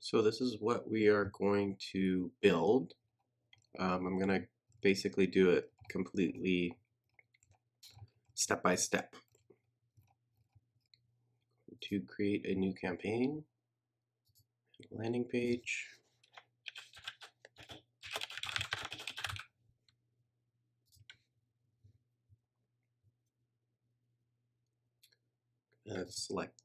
So this is what we are going to build. I'm going to basically do it completely step by step. To create a new campaign, landing page. Select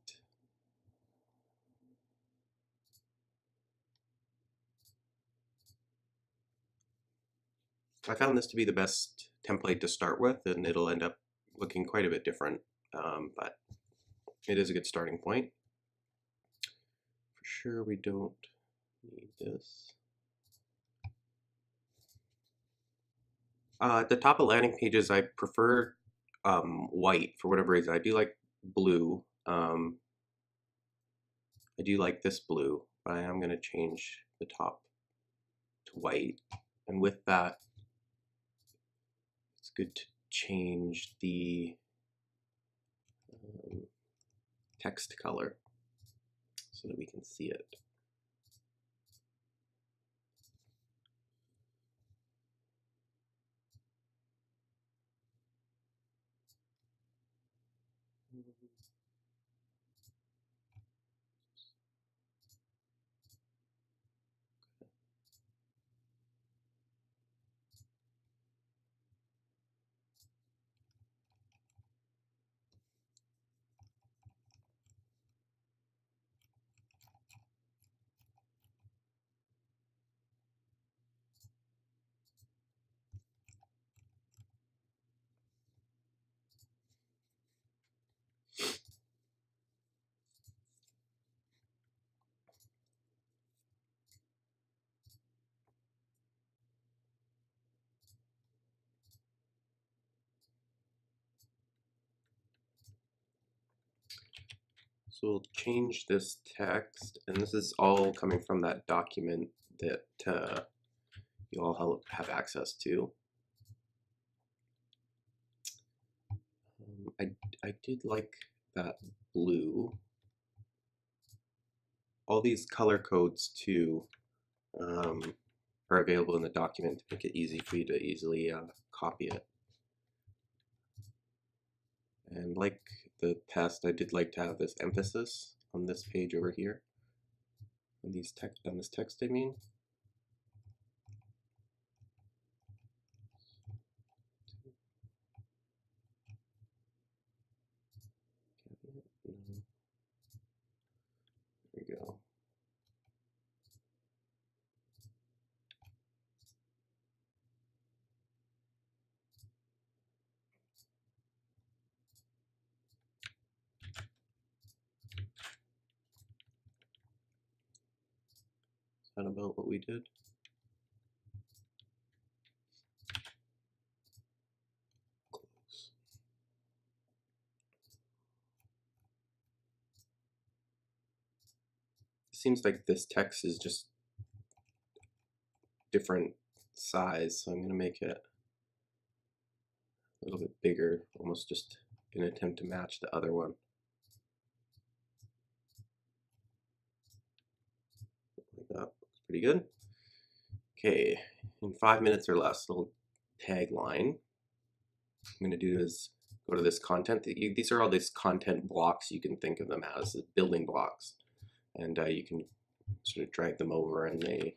I found this to be the best template to start with, and it'll end up looking quite a bit different, but it is a good starting point. For sure we don't need this. At the top of landing pages, I prefer white for whatever reason. I do like blue. I do like this blue, but I am going to change the top to white. And with that, it's good to change the text color so that we can see it. So we'll change this text, and this is all coming from that document that you all have access to. I did like that blue. All these color codes too are available in the document to make it easy for you to easily copy it. And like the test, I did like to have this emphasis on this page over here, on this text, I mean. There we go. Is that about what we did? Close. Seems like this text is just different size, so I'm going to make it a little bit bigger, almost just in an attempt to match the other one. Like that, looks pretty good. Okay, in 5 minutes or less, little tagline. I'm going to do is go to this content. These are all these content blocks. You can think of them as building blocks, and you can sort of drag them over, and they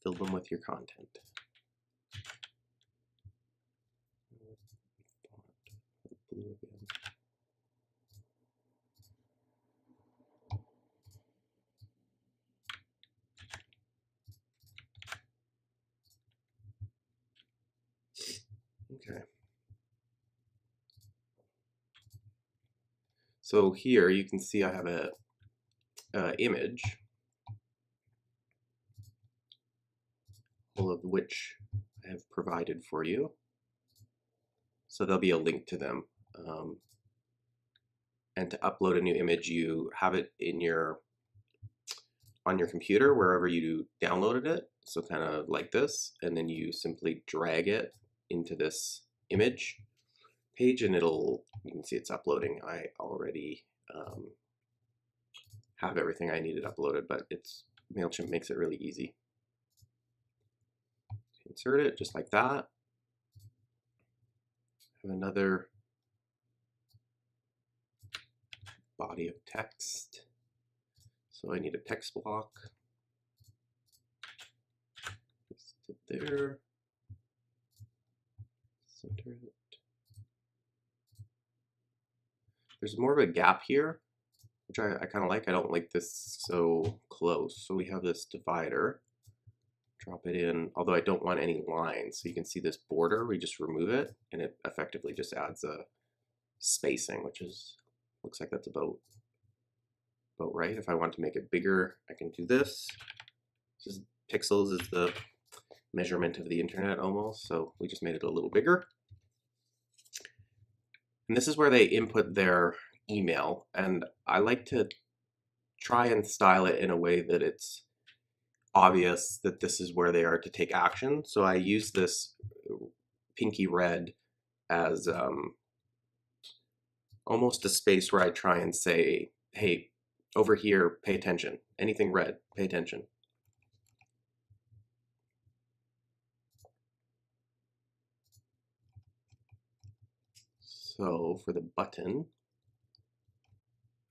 fill them with your content. Blue again. Okay. So here you can see I have a image, all of which I have provided for you. So there'll be a link to them. And to upload a new image, you have it in on your computer wherever you downloaded it. So kind of like this, and then you simply drag it into this image page and you can see it's uploading. I already have everything I needed uploaded, but MailChimp makes it really easy. Insert it just like that. Have another body of text. So I need a text block. Paste it there. Center it. There's more of a gap here, which I kind of like. I don't like this so close. So we have this divider. Drop it in, although I don't want any lines. So you can see this border, we just remove it, and it effectively just adds a spacing, which looks like that's about right. If I want to make it bigger, I can do this. Pixels is the measurement of the internet almost, so we just made it a little bigger. And this is where they input their email, and I like to try and style it in a way that it's obvious that this is where they are to take action. So I use this pinky red as almost a space where I try and say, hey, over here, pay attention. Anything red, pay attention. So for the button,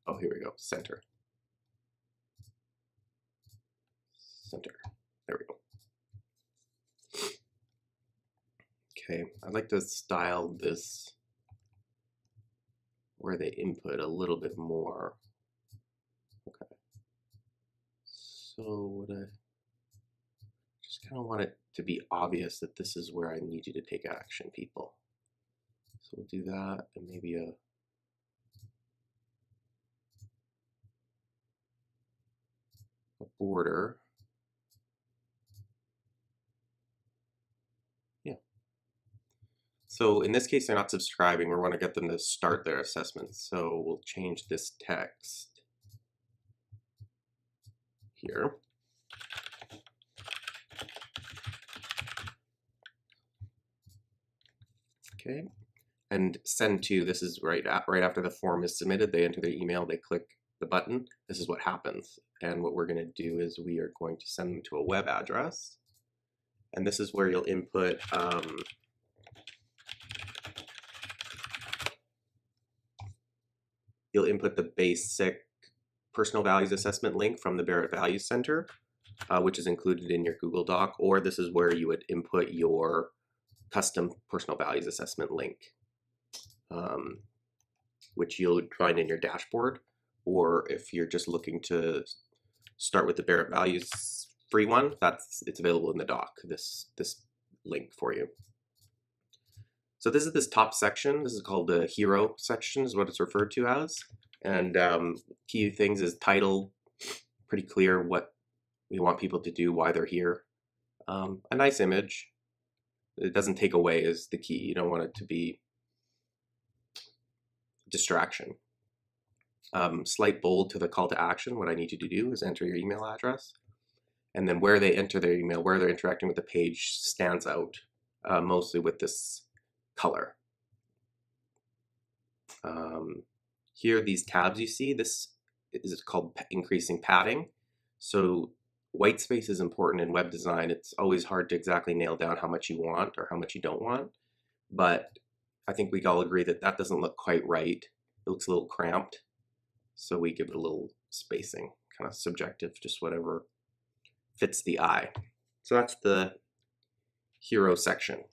oh, here we go, center. Center, there we go. Okay, I'd like to style this where they input a little bit more. Okay, so I just kind of want it to be obvious that this is where I need you to take action, people. So we'll do that, and maybe a border. Yeah. So in this case, they're not subscribing. We want to get them to start their assessment. So we'll change this text here. Okay. And send to, this is right after the form is submitted. They enter their email, they click the button. This is what happens. And what we're going to do is we are going to send them to a web address. And this is where you'll input the basic personal values assessment link from the Barrett Values Center, which is included in your Google Doc, or this is where you would input your custom personal values assessment link, which you'll find in your dashboard, or if you're just looking to start with the Barrett Values free one, it's available in the doc, this link for you. So this is this top section. This is called the hero section, is what it's referred to as. And key things is title, pretty clear what we want people to do, why they're here. A nice image. It doesn't take away is the key. You don't want it to be distraction. Slight bold to the call to action. What I need you to do is enter your email address. And then where they enter their email, where they're interacting with the page stands out, mostly with this color. Here, these tabs you see, this is called increasing padding. So white space is important in web design. It's always hard to exactly nail down how much you want or how much you don't want. But I think we all agree that that doesn't look quite right. It looks a little cramped. So we give it a little spacing, kind of subjective, just whatever fits the eye. So that's the hero section.